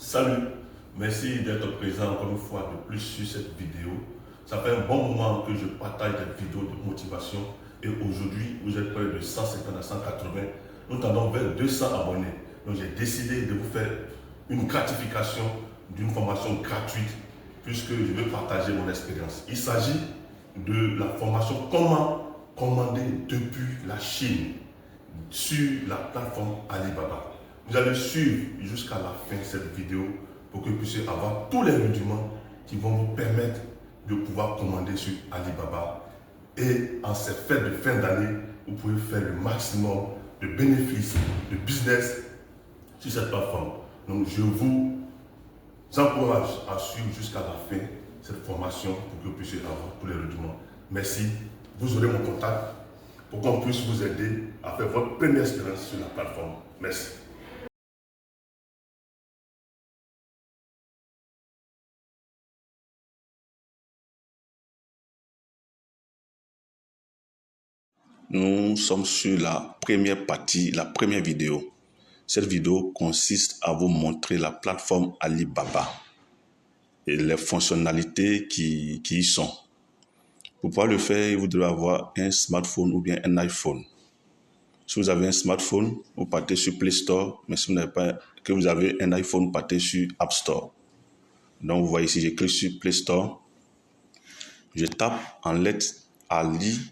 Salut, merci d'être présent encore une fois de plus sur cette vidéo. Ça fait un bon moment que je partage des vidéos de motivation et aujourd'hui vous êtes près de 150 à 180. Nous tendons vers 200 abonnés. Donc j'ai décidé de vous faire une gratification d'une formation gratuite puisque je vais partager mon expérience. Il s'agit de la formation comment commander depuis la Chine sur la plateforme Alibaba. Vous allez suivre jusqu'à la fin de cette vidéo pour que vous puissiez avoir tous les rudiments qui vont vous permettre de pouvoir commander sur Alibaba. Et en cette fête de fin d'année, vous pouvez faire le maximum de bénéfices, de business sur cette plateforme. Donc je vous encourage à suivre jusqu'à la fin cette formation pour que vous puissiez avoir tous les rudiments. Merci. Vous aurez mon contact pour qu'on puisse vous aider à faire votre première expérience sur la plateforme. Merci. Nous sommes sur la première partie, la première vidéo. Cette vidéo consiste à vous montrer la plateforme Alibaba et les fonctionnalités qui y sont. Pour pouvoir le faire, vous devez avoir un smartphone ou bien un iPhone. Si vous avez un smartphone, vous partez sur Play Store, mais si vous n'avez pas, que vous avez un iPhone, vous partez sur App Store. Donc vous voyez ici, je clique sur Play Store, je tape en lettres Alibaba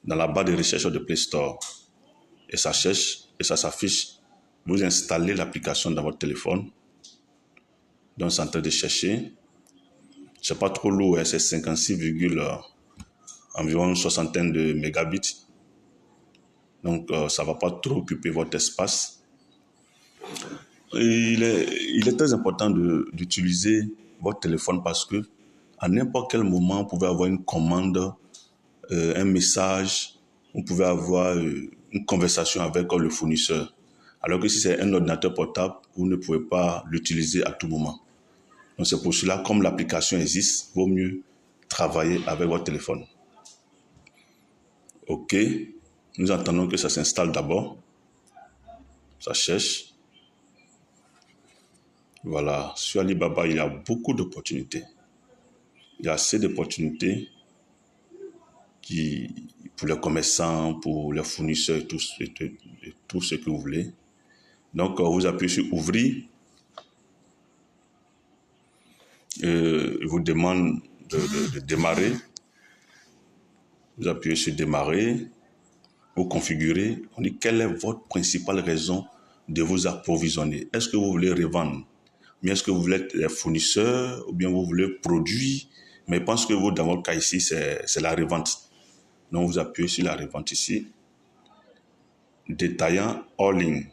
dans la barre de recherche de Play Store et ça cherche et ça s'affiche. Vous installez l'application dans votre téléphone. Donc c'est en train de chercher. C'est pas trop lourd, c'est 56, environ une soixantaine de mégabits. Donc ça va pas trop occuper votre espace. Il est très important d'utiliser votre téléphone parce que à n'importe quel moment, vous pouvez avoir une commande, un message, vous pouvez avoir une conversation avec le fournisseur. Alors que si c'est un ordinateur portable, vous ne pouvez pas l'utiliser à tout moment. Donc c'est pour cela, comme l'application existe, il vaut mieux travailler avec votre téléphone. OK, nous attendons que ça s'installe d'abord. Ça cherche. Voilà, sur Alibaba, il y a beaucoup d'opportunités. Il y a assez d'opportunités pour les commerçants, pour les fournisseurs et tout ce que vous voulez. Donc, vous appuyez sur Ouvrir. Il vous demande de démarrer. Vous appuyez sur Démarrer. Vous configurez. On dit quelle est votre principale raison de vous approvisionner. Est-ce que vous voulez revendre? Mais est-ce que vous voulez être fournisseur ou bien vous voulez produire? Mais je pense que vous, dans votre cas ici, c'est la revente. Donc, vous appuyez sur la revente ici. Détaillant hors ligne.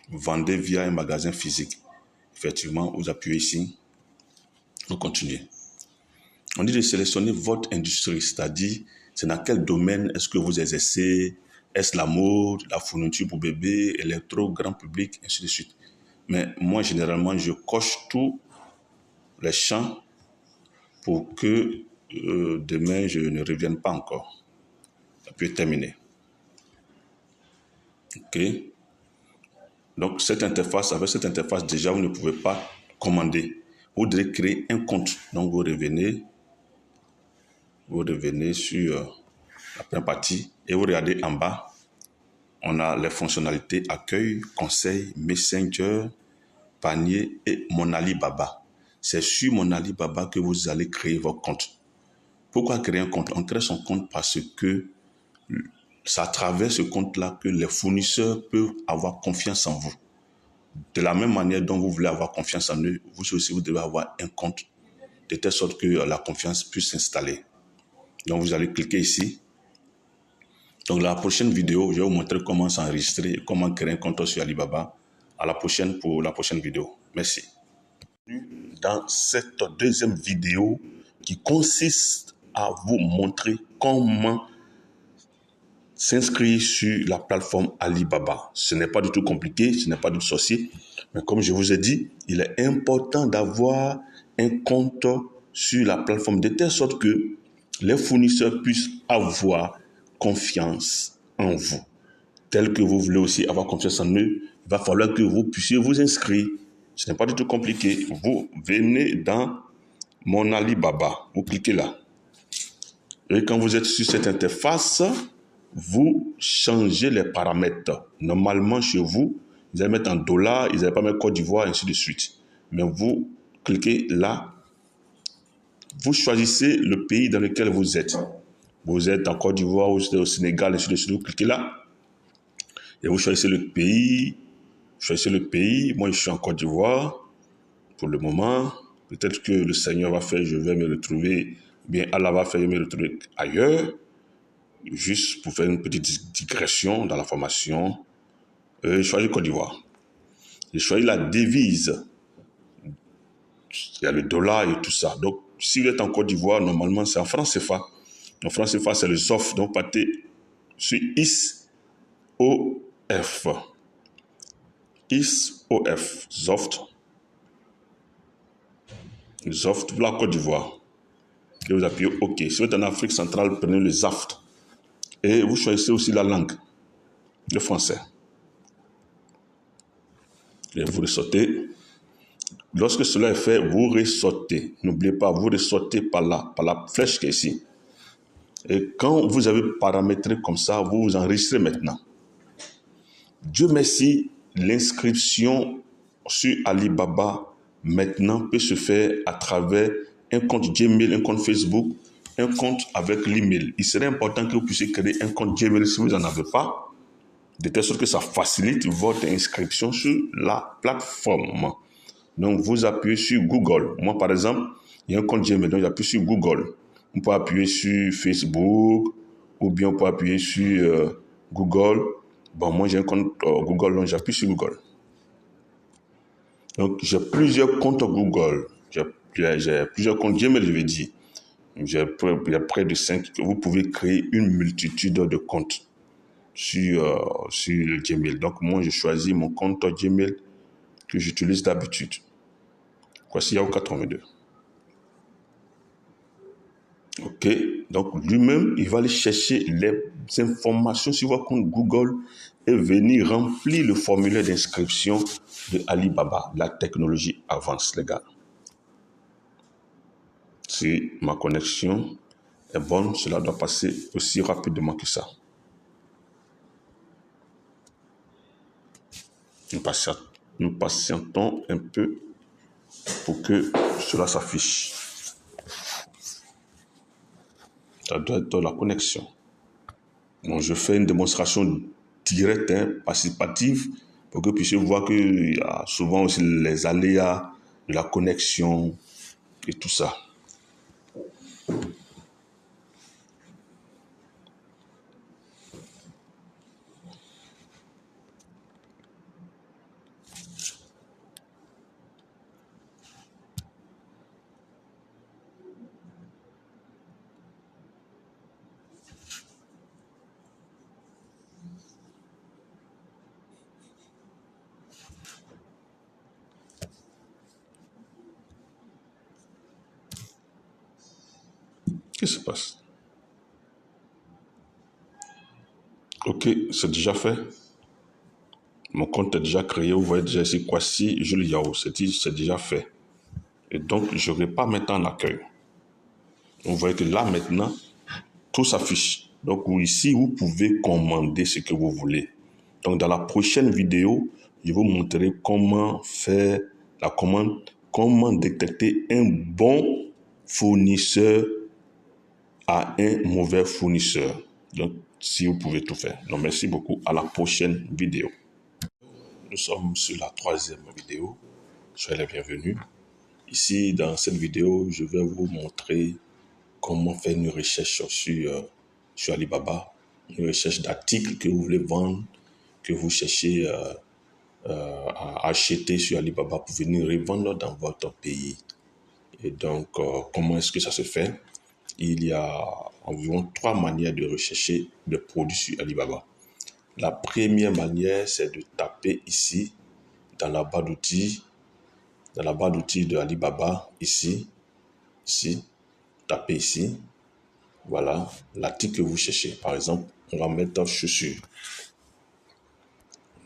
Vendez via un magasin physique. Effectivement, vous appuyez ici. Vous continuez. On dit de sélectionner votre industrie, c'est-à-dire c'est dans quel domaine est-ce que vous exercez, est-ce la mode, la fourniture pour bébé, électro, grand public, ainsi de suite. Mais moi, généralement, je coche tous les champs pour que demain, je ne revienne pas encore. Appuyez terminer. OK. Donc, avec cette interface, déjà, vous ne pouvez pas commander. Vous devez créer un compte. Donc, vous revenez sur la première partie et vous regardez en bas. On a les fonctionnalités accueil, conseil, messenger, panier et mon Alibaba. C'est sur mon Alibaba que vous allez créer votre compte. Pourquoi créer un compte? On crée son compte parce que c'est à travers ce compte-là que les fournisseurs peuvent avoir confiance en vous. De la même manière dont vous voulez avoir confiance en eux, vous aussi, vous devez avoir un compte de telle sorte que la confiance puisse s'installer. Donc, vous allez cliquer ici. Donc, la prochaine vidéo, je vais vous montrer comment s'enregistrer et comment créer un compte sur Alibaba. À la prochaine pour la prochaine vidéo. Merci. Dans cette deuxième vidéo qui consiste à vous montrer comment s'inscrire sur la plateforme Alibaba. Ce n'est pas du tout compliqué, ce n'est pas du tout sorcier. Mais comme je vous ai dit, il est important d'avoir un compte sur la plateforme de telle sorte que les fournisseurs puissent avoir confiance en vous. tel que vous voulez aussi avoir confiance en eux, il va falloir que vous puissiez vous inscrire. Ce n'est pas du tout compliqué. Vous venez dans mon Alibaba, vous cliquez là. Et quand vous êtes sur cette interface, vous changez les paramètres. Normalement, chez vous, vous allez mettre en dollars, ils n'allez pas mettre Côte d'Ivoire, ainsi de suite. Mais vous cliquez là, vous choisissez le pays dans lequel vous êtes. Vous êtes en Côte d'Ivoire, vous êtes au Sénégal, ainsi de suite. Vous cliquez là, et vous choisissez le pays. Choisissez le pays. Moi, je suis en Côte d'Ivoire pour le moment. Peut-être que le Seigneur va faire, je vais me retrouver, bien Allah va faire, je vais me retrouver ailleurs. Juste pour faire une petite digression dans la formation. Je choisis Côte d'Ivoire. Je choisis la devise. Il y a le dollar et tout ça. Donc, si vous êtes en Côte d'Ivoire, normalement, c'est en franc CFA. En franc CFA, c'est le ZOF. Donc, partez sur ISOF. ISOF. ZOFT. ZOFT pour la Côte d'Ivoire. Et vous appuyez OK. Si vous êtes en Afrique centrale, prenez le ZAFT. Et vous choisissez aussi la langue, le français. Et vous ressortez. Lorsque cela est fait, vous ressortez. N'oubliez pas, vous ressortez par là, par la flèche qui est ici. Et quand vous avez paramétré comme ça, vous vous enregistrez maintenant. Dieu merci, l'inscription sur Alibaba maintenant peut se faire à travers un compte Gmail, un compte Facebook, un compte avec l'email. Il serait important que vous puissiez créer un compte Gmail si vous n'en avez pas, de telle sorte que ça facilite votre inscription sur la plateforme. Donc, vous appuyez sur Google. Moi, par exemple, il y a un compte Gmail, donc j'appuie sur Google. On peut appuyer sur Facebook, ou bien on peut appuyer sur Google. Bon, moi, j'ai un compte Google, donc j'appuie sur Google. Donc, j'ai plusieurs comptes Google. J'ai plusieurs comptes Gmail, je vais dire. Il y a près de 5. Vous pouvez créer une multitude de comptes sur le Gmail. Donc, moi, je choisis mon compte Gmail que j'utilise d'habitude. Voici Yahoo 82. OK. Donc, lui-même, il va aller chercher les informations sur votre compte Google et venir remplir le formulaire d'inscription de Alibaba. La technologie avance, les gars. Si ma connexion est bonne, cela doit passer aussi rapidement que ça. Nous patientons un peu pour que cela s'affiche. Ça doit être la connexion. Donc, je fais une démonstration directe, participative, pour que vous puissiez voir qu'il y a souvent aussi les aléas de la connexion et tout ça. Qu'est-ce qui se passe? OK, c'est déjà fait. Mon compte est déjà créé. Vous voyez déjà ici, Kwasi Jules Yahoo. C'est déjà fait. Et donc, je ne vais pas mettre en accueil. Vous voyez que là, maintenant, tout s'affiche. Donc, ici, vous pouvez commander ce que vous voulez. Donc, dans la prochaine vidéo, je vais vous montrer comment faire la commande, comment détecter un bon fournisseur à un mauvais fournisseur. Donc, si vous pouvez tout faire. Donc, merci beaucoup. À la prochaine vidéo. Nous sommes sur la 3e vidéo. Soyez les bienvenus. Ici, dans cette vidéo, je vais vous montrer comment faire une recherche sur Alibaba. Une recherche d'articles que vous voulez vendre, que vous cherchez à acheter sur Alibaba pour venir revendre dans votre pays. Et donc, comment est-ce que ça se fait? Il y a environ 3 manières de rechercher des produits sur Alibaba. La première manière, c'est de taper ici, dans la barre d'outils de Alibaba, ici, tapez ici. Voilà, l'article que vous cherchez. Par exemple, on va mettre chaussures.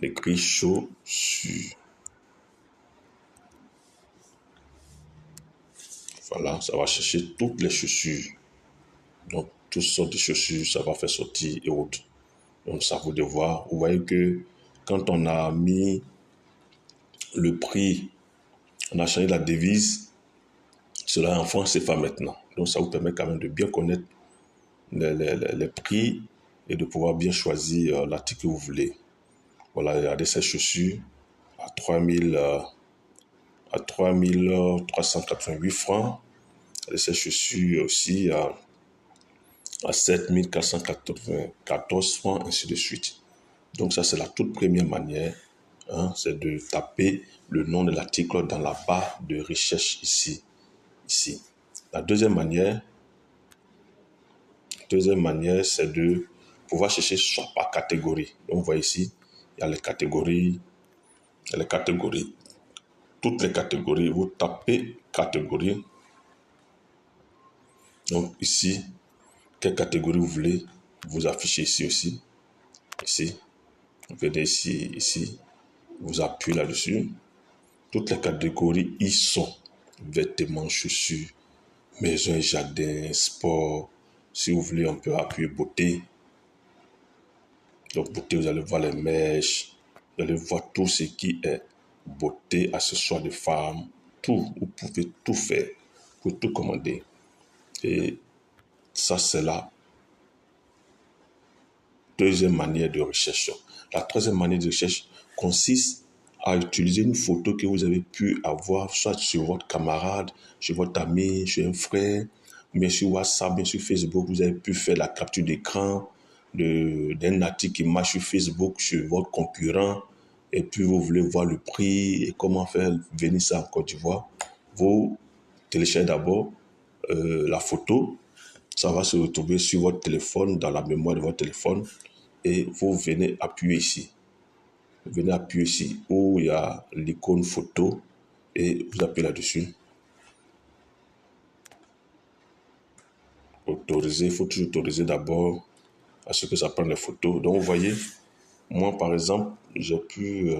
écrit chaussures. Voilà, ça va chercher toutes les chaussures. Donc, toutes sortes de chaussures, ça va faire sortir et autres. Donc, ça vous de voir. Vous voyez que quand on a mis le prix, on a changé la devise, cela est en francs CFA maintenant. Donc, ça vous permet quand même de bien connaître les prix et de pouvoir bien choisir l'article que vous voulez. Voilà, regardez ces chaussures à 3 388 francs. Et ces chaussures aussi à 7 494 francs, ainsi de suite. Donc ça, c'est la toute première manière, c'est de taper le nom de l'article dans la barre de recherche ici. La deuxième manière, c'est de pouvoir chercher soit par catégorie. Donc vous voyez ici, il y a les catégories, toutes les catégories. Vous tapez catégorie. Donc ici, quelle catégorie vous voulez, vous affichez ici aussi. Ici, vous venez ici, vous appuyez là-dessus. Toutes les catégories y sont. Vêtements, chaussures, maison et jardin, sport. Si vous voulez, on peut appuyer beauté. Donc beauté, vous allez voir les mèches. Vous allez voir tout ce qui est beauté, accessoires de femmes. Tout, vous pouvez tout faire. Vous pouvez tout commander. Et ça, c'est la deuxième manière de recherche. La troisième manière de recherche consiste à utiliser une photo que vous avez pu avoir, soit sur votre camarade, sur votre ami, sur un frère, bien sur WhatsApp, bien sur Facebook. Vous avez pu faire la capture d'écran d'un article qui marche sur Facebook, sur votre concurrent, et puis vous voulez voir le prix et comment faire venir ça en Côte d'Ivoire. Vous téléchargez d'abord la photo. Ça va se retrouver sur votre téléphone, dans la mémoire de votre téléphone, et vous venez appuyer ici. Vous venez appuyer ici où il y a l'icône photo et vous appuyez là-dessus. Autoriser, il faut toujours autoriser d'abord à ce que ça prenne les photos. Donc vous voyez, moi par exemple, j'ai pu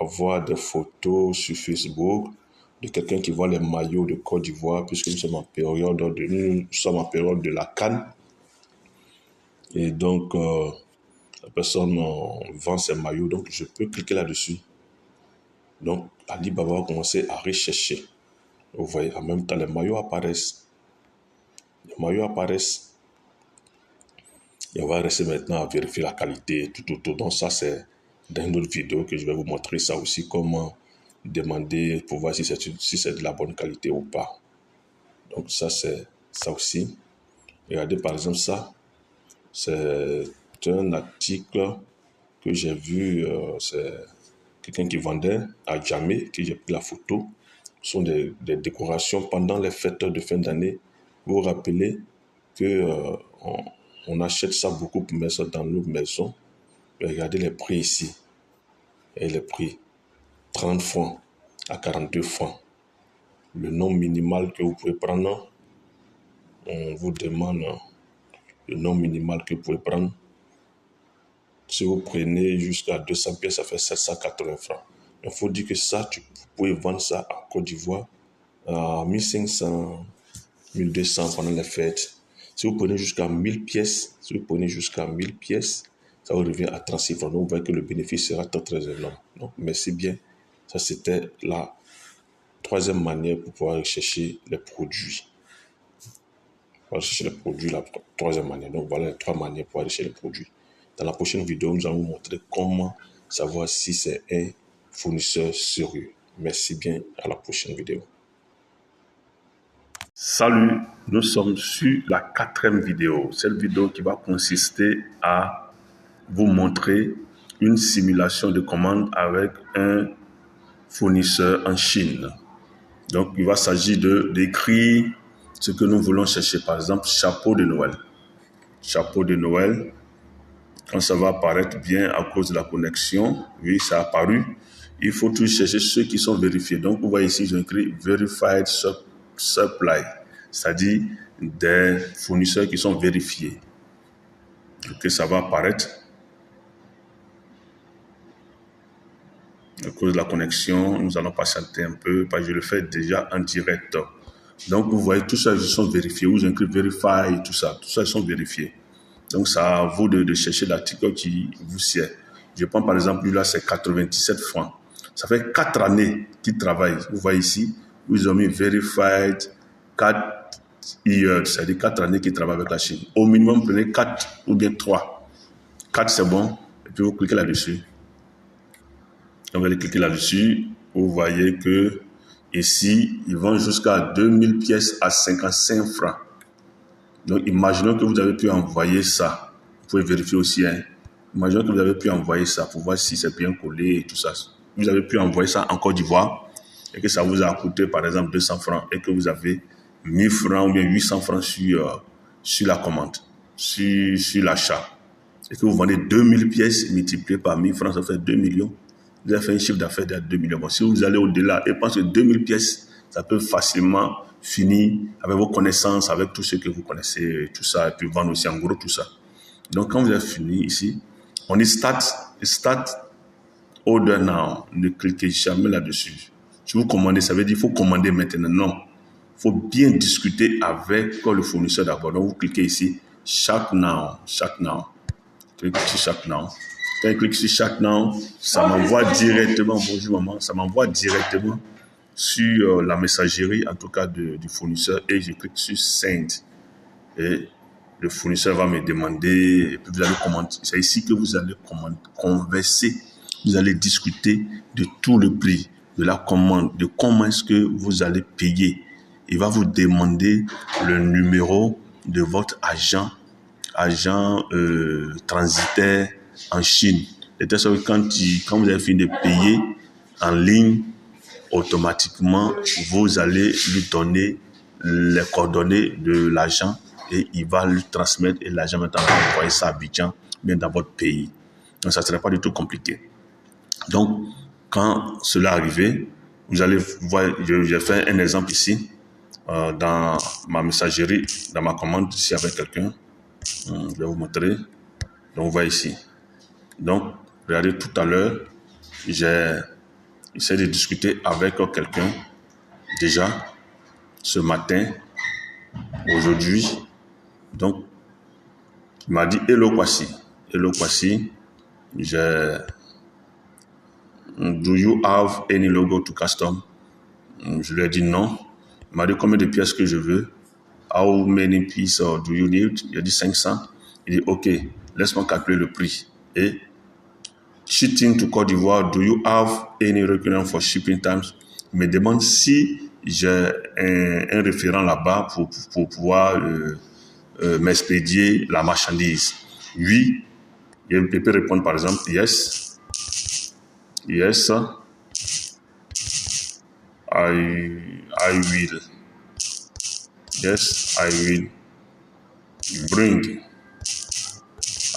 avoir des photos sur Facebook de quelqu'un qui voit les maillots de Côte d'Ivoire, puisque nous sommes en période de la CAN. Et donc, la personne vend ses maillots, donc je peux cliquer là-dessus. Donc, Alibaba va commencer à rechercher. Vous voyez, en même temps, les maillots apparaissent. Et on va rester maintenant à vérifier la qualité, tout. Donc, ça, c'est dans une autre vidéo que je vais vous montrer ça aussi, comment demander pour voir si c'est de la bonne qualité ou pas. Donc, ça, c'est ça aussi. Regardez, par exemple, ça. C'est un article que j'ai vu, c'est quelqu'un qui vendait à Djamé, que j'ai pris la photo. Ce sont des décorations pendant les fêtes de fin d'année. Vous vous rappelez que on achète ça beaucoup pour mettre ça dans nos maisons. Regardez les prix ici. Et les prix, 30 francs à 42 francs. Le nombre minimal que vous pouvez prendre, on vous demande le nombre minimal que vous pouvez prendre. Si vous prenez jusqu'à 200 pièces, ça fait 780 francs. Il faut dire que ça, vous pouvez vendre ça en Côte d'Ivoire à 1500, 1200 pendant les fêtes. Si vous prenez jusqu'à 1000 pièces, ça vous revient à 36 francs. Donc, vous voyez que le bénéfice sera très, très énorme. Donc, merci bien. Ça, c'était la troisième manière pour pouvoir rechercher les produits. La troisième manière. Donc, voilà les trois manières pour rechercher les produits. Dans la prochaine vidéo, nous allons vous montrer comment savoir si c'est un fournisseur sérieux. Merci bien, à la prochaine vidéo. Salut, nous sommes sur la 4e vidéo. Cette vidéo qui va consister à vous montrer une simulation de commande avec un fournisseur en Chine. Donc, il va s'agir d'écrire ce que nous voulons chercher. Par exemple, chapeau de Noël. Chapeau de Noël. Quand ça va apparaître bien à cause de la connexion, oui, ça a apparu. Il faut toujours chercher ceux qui sont vérifiés. Donc, vous voyez ici, j'ai écrit Verified Supply, c'est-à-dire des fournisseurs qui sont vérifiés. Donc, ça va apparaître. À cause de la connexion, nous allons patienter un peu parce que je le fais déjà en direct. Donc, vous voyez, tout ça, ils sont vérifiés. Vous inclut Verify, tout ça, ils sont vérifiés. Donc, ça à vous de chercher l'article qui vous sied. Je prends par exemple, lui là, c'est 97 francs. Ça fait 4 années qu'il travaille. Vous voyez ici, ils ont mis Verified 4 years, c'est-à-dire 4 années qu'il travaille avec la Chine. Au minimum, prenez 4 ou bien 3. 4, c'est bon. Et puis, vous cliquez là-dessus. Donc, vous allez cliquer là-dessus. Vous voyez que ici, ils vont jusqu'à 2000 pièces à 55 francs. Donc, imaginons que vous avez pu envoyer ça. Vous pouvez vérifier aussi. Imaginons que vous avez pu envoyer ça pour voir si c'est bien collé et tout ça. Vous avez pu envoyer ça en Côte d'Ivoire et que ça vous a coûté, par exemple, 200 francs et que vous avez 1000 francs ou bien 800 francs sur la commande, sur l'achat. Et que vous vendez 2000 pièces multipliées par 1000 francs, ça fait 2 millions. Vous avez fait un chiffre d'affaires de 2 millions. Bon, si vous allez au-delà et pensez que 2000 pièces, ça peut facilement finir avec vos connaissances, avec tout ce que vous connaissez, tout ça, et puis vendre aussi en gros tout ça. Donc, quand vous avez fini ici, on dit start order now. Ne cliquez jamais là-dessus. Si vous commandez, ça veut dire qu'il faut commander maintenant. Non. Il faut bien discuter avec le fournisseur d'abord. Donc, vous cliquez ici, Shop Now. Cliquez sur Shop Now. Quand je clique sur Shop Now, ça m'envoie directement, bonjour maman, ça m'envoie directement sur la messagerie, en tout cas du fournisseur, et je clique sur Send. Et le fournisseur va me demander, et puis vous allez commenter. C'est ici que vous allez converser, vous allez discuter de tout le prix, de la commande, de comment est-ce que vous allez payer. Il va vous demander le numéro de votre agent transitaire en Chine. De telle sorte que quand vous avez fini de payer en ligne, automatiquement, vous allez lui donner les coordonnées de l'agent et il va lui transmettre et l'agent maintenant va envoyer ça à Abidjan, bien dans votre pays. Donc, ça ne serait pas du tout compliqué. Donc, quand cela arrive, vous allez voir, j'ai fait un exemple ici, dans ma messagerie, dans ma commande, ici avec quelqu'un. Je vais vous montrer. Donc, vous voyez ici. Donc, regardez, tout à l'heure, j'ai essayé de discuter avec quelqu'un déjà ce matin, aujourd'hui. Donc, il m'a dit hello Kwasi. Do you have any logo to custom? Je lui ai dit non. Il m'a dit combien de pièces que je veux. How many pieces do you need? Il a dit 500. Il dit ok, laisse-moi calculer le prix. Et shipping to Côte d'Ivoire, do you have any requirement for shipping times? Il me demande si j'ai un référent là-bas pour pouvoir m'expédier la marchandise. Oui, il peut répondre par exemple yes, I will. Yes, I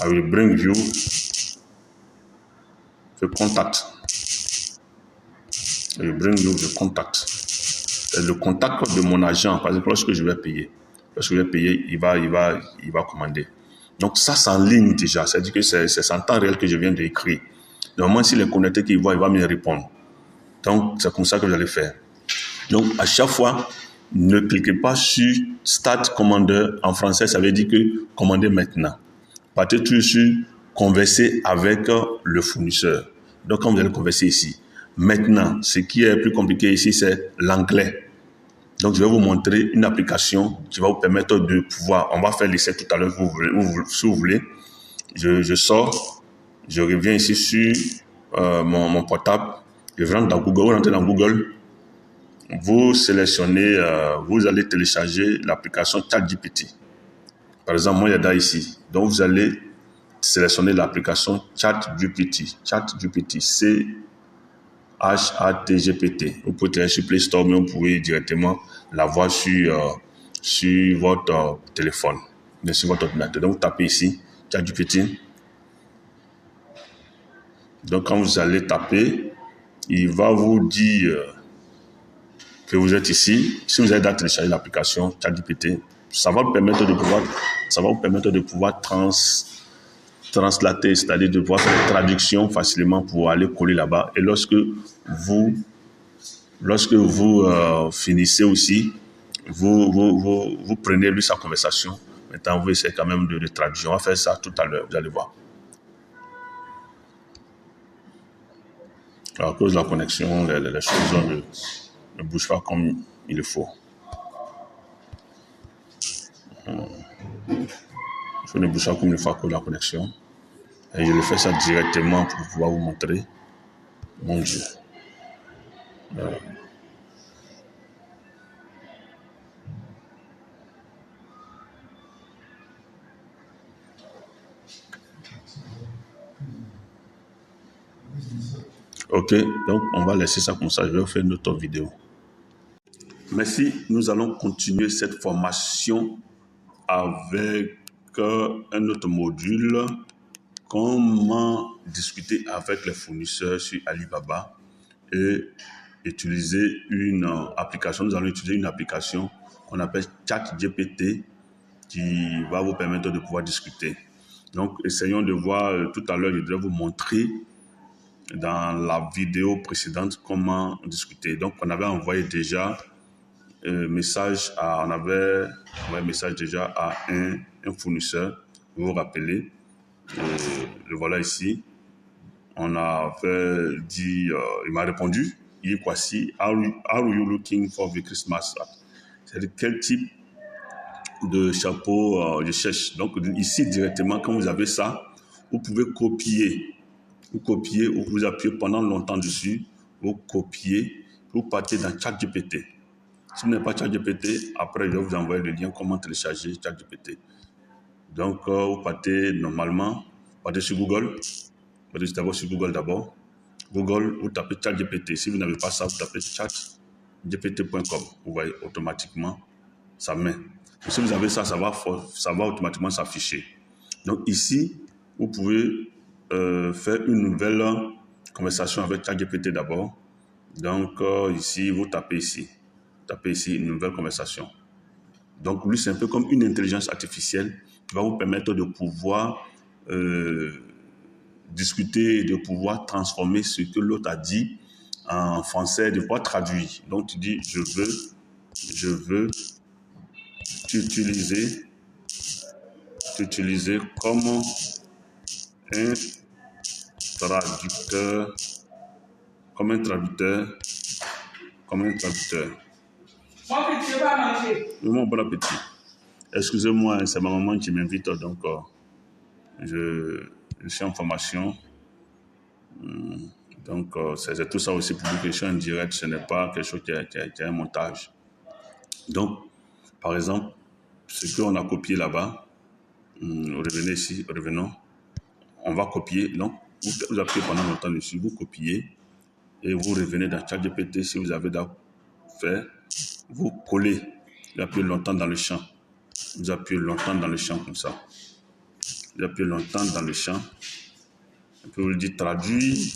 will bring you the contact. I will bring you the contact. C'est le contact de mon agent, parce que lorsque je vais payer, il va commander. Donc ça, c'est en ligne déjà. C'est-à-dire que c'est en temps réel que je viens d'écrire. Normalement, s'il est connecté, il va me répondre. Donc, c'est comme ça que vous allez faire. Donc, à chaque fois, ne cliquez pas sur Start Commander. En français, ça veut dire que commandez maintenant. Partez toujours sur converser avec le fournisseur. Donc, quand vous allez converser ici, maintenant, ce qui est plus compliqué ici, c'est l'anglais. Donc, je vais vous montrer une application qui va vous permettre de pouvoir, on va faire l'essai tout à l'heure, si vous voulez. Je sors, je reviens ici sur mon portable, je rentre dans Google, vous rentrez dans Google, vous sélectionnez, vous allez télécharger l'application ChatGPT. Par exemple, moi, il y a là ici. Donc, vous allez sélectionner l'application ChatGPT, ChatGPT. Vous pouvez télécharger sur Play Store, mais vous pouvez directement la voir sur votre téléphone, sur votre ordinateur. Donc, vous tapez ici, ChatGPT. Donc, quand vous allez taper, il va vous dire que vous êtes ici. Si vous avez déjà téléchargé l'application ChatGPT, ça va vous permettre de pouvoir translater, c'est-à-dire de pouvoir faire une traduction facilement pour aller coller là-bas. Et lorsque vous finissez aussi, vous prenez lui sa conversation. Maintenant, vous essayez quand même de traduire. On va faire ça tout à l'heure, vous allez voir. Alors, à cause de la connexion, les choses ne bougent pas comme il le faut. Je ne bouge pas comme il faut à cause de la connexion. Et je le fais ça directement pour pouvoir vous montrer. Mon Dieu. Ok, donc on va laisser ça comme ça. Je vais faire une autre vidéo. Merci. Nous allons continuer cette formation avec un autre module. Comment discuter avec les fournisseurs sur Alibaba et utiliser une application. Nous allons utiliser une application qu'on appelle ChatGPT qui va vous permettre de pouvoir discuter. Donc, essayons de voir, tout à l'heure, je devrais vous montrer dans la vidéo précédente comment discuter. Donc, on avait envoyé déjà message à un fournisseur, vous vous rappelez, le voilà ici. On a dit, il m'a répondu, il est voici, are you looking for the Christmas hat? C'est-à-dire quel type de chapeau je cherche. Donc ici directement, quand vous avez ça, vous pouvez copier. Vous copiez ou vous appuyez pendant longtemps dessus, vous copiez, vous partez dans ChatGPT. Si vous n'avez pas ChatGPT, après je vais vous envoyer le lien comment télécharger ChatGPT. Donc vous partez normalement, vous partez sur Google, vous partez d'abord sur Google d'abord. Google, vous tapez ChatGPT. Si vous n'avez pas ça, vous tapez chatgpt.com. Vous voyez automatiquement, ça met. Si vous avez ça, ça va automatiquement s'afficher. Donc ici, vous pouvez faire une nouvelle conversation avec ChatGPT d'abord. Donc ici, vous tapez ici. Tapez ici une nouvelle conversation. Donc lui, c'est un peu comme une intelligence artificielle qui va vous permettre de pouvoir discuter et de pouvoir transformer ce que l'autre a dit en français, de pouvoir traduire. Donc tu dis, je veux t'utiliser comme un traducteur. Mon petit, va manger. Mon bon appétit. Excusez-moi, c'est ma maman qui m'invite, donc je suis en formation. Donc, c'est tout ça aussi pour dire que je suis en direct, ce n'est pas quelque chose qui est un montage. Donc, par exemple, ce qu'on a copié là-bas, revenez ici, revenons, on va copier. Donc, vous appuyez pendant longtemps dessus, vous copiez et vous revenez dans ChatGPT si vous avez fait, vous collez, vous appuyez longtemps dans le champ. Vous appuyez longtemps dans le champ comme ça. Vous appuyez longtemps dans le champ. Et puis vous lui dites traduit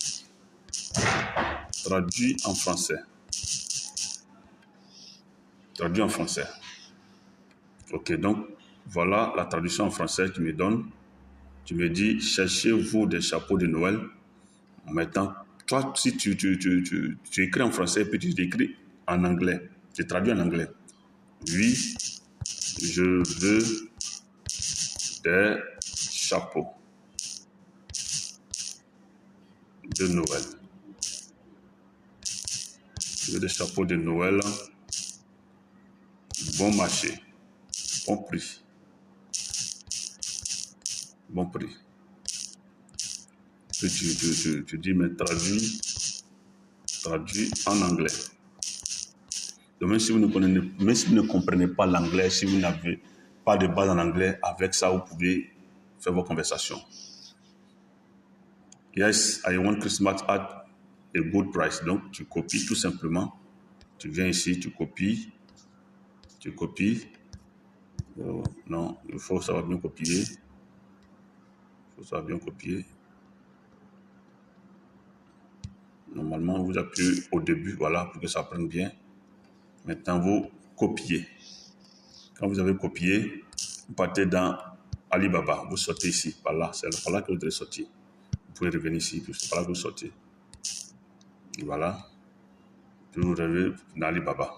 en français. Traduit en français. Ok, donc voilà la traduction en français qui me donne. Tu me dis, cherchez-vous des chapeaux de Noël. Maintenant, toi, si tu écris en français, puis tu écris en anglais. Tu traduis en anglais. Oui, je veux des chapeaux de Noël. Je veux des chapeaux de Noël. Bon marché. Bon prix. Bon prix. Puis tu dis, mais traduis en anglais. Donc même si vous ne comprenez pas l'anglais, si vous n'avez pas de base en anglais, avec ça, vous pouvez faire vos conversations. Yes, I want Christmas at a good price. Donc, tu copies tout simplement. Tu viens ici, tu copies. Non, il faut savoir bien copier. Normalement, vous appuyez au début, voilà, pour que ça prenne bien. Maintenant, vous copiez. Quand vous avez copié, vous partez dans Alibaba, vous sortez ici, par là, c'est par là que vous devez sortir. Vous pouvez revenir ici, c'est par là que vous sortez. Voilà. Puis vous arrivez dans Alibaba.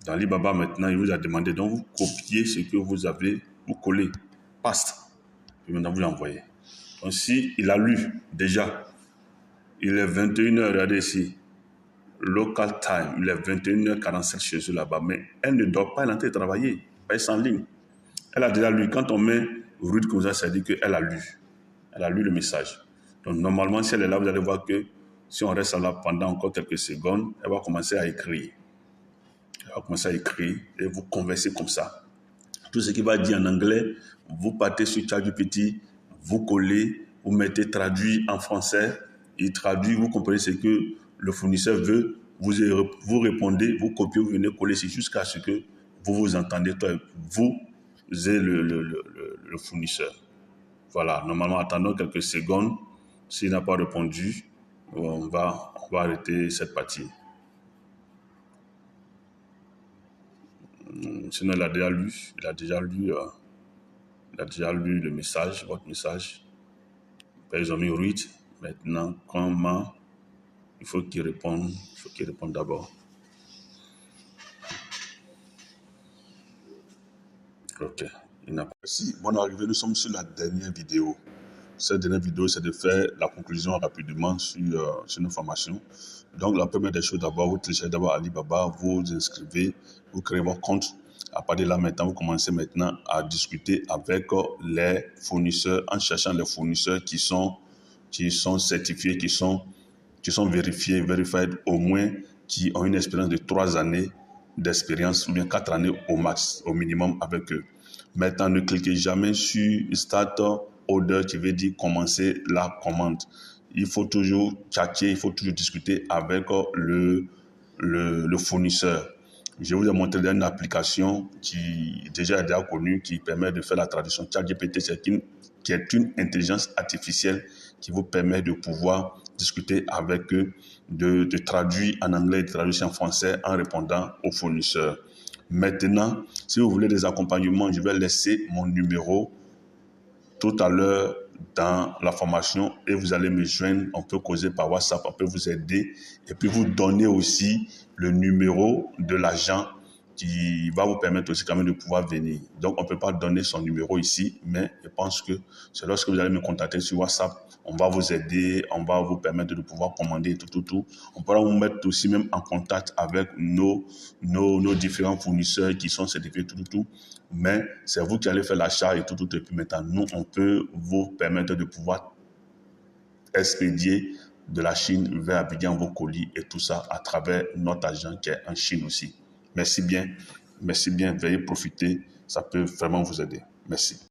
Dans Alibaba, maintenant, il vous a demandé, donc vous copiez ce que vous avez, vous collez, paste, et maintenant vous l'envoyez. Donc si il a lu déjà, il est 21h, regardez ici, local time, il est 21h47 chez eux là-bas, mais elle ne dort pas, elle est en train de travailler, elle est en ligne. Elle a déjà lu, quand on met Ruth comme ça dit qu'elle a lu. Elle a lu le message. Donc normalement, si elle est là, vous allez voir que si on reste là pendant encore quelques secondes, elle va commencer à écrire. Elle va commencer à écrire et vous conversez comme ça. Tout ce qui va dire en anglais, vous partez sur ChatGPT, vous collez, vous mettez traduit en français, il traduit, vous comprenez ce que le fournisseur veut, vous répondez, vous copiez, vous venez coller, c'est jusqu'à ce que vous vous entendez, vous et le fournisseur. Voilà, normalement, attendons quelques secondes. S'il n'a pas répondu, on va arrêter cette partie. Sinon, il a déjà lu le message, votre message. Ils ont mis read. Maintenant, comment il faut qu'il réponde d'abord. Ok. Merci. Bonne arrivée. Nous sommes sur la dernière vidéo. Cette dernière vidéo, c'est de faire la conclusion rapidement sur nos formations. Donc, la première des choses, d'abord, vous téléchargez d'abord Alibaba, vous inscrivez, vous créez votre compte. À partir de là, maintenant, vous commencez maintenant à discuter avec les fournisseurs, en cherchant les fournisseurs qui sont certifiés, qui sont vérifiés, verified, au moins, qui ont une expérience de 3 années d'expérience, ou bien 4 années au minimum avec eux. Maintenant, ne cliquez jamais sur Start Order, qui veut dire commencer la commande. Il faut toujours tchatcher, il faut toujours discuter avec le fournisseur. Je vous ai montré une application qui est déjà connue, qui permet de faire la traduction. ChatGPT, qui est une intelligence artificielle qui vous permet de pouvoir discuter avec eux, de traduire en anglais, de traduire en français en répondant aux fournisseurs. Maintenant, si vous voulez des accompagnements, je vais laisser mon numéro tout à l'heure dans la formation et vous allez me joindre. On peut causer par WhatsApp, on peut vous aider et puis vous donner aussi le numéro de l'agent qui va vous permettre aussi quand même de pouvoir venir. Donc, on ne peut pas donner son numéro ici, mais je pense que c'est lorsque vous allez me contacter sur WhatsApp, on va vous aider, on va vous permettre de pouvoir commander tout. On pourra vous mettre aussi même en contact avec nos différents fournisseurs qui sont certifiés tout. Mais c'est vous qui allez faire l'achat et tout. Et puis maintenant, nous, on peut vous permettre de pouvoir expédier de la Chine vers Abidjan vos colis et tout ça à travers notre agent qui est en Chine aussi. Merci bien, veuillez profiter, ça peut vraiment vous aider. Merci.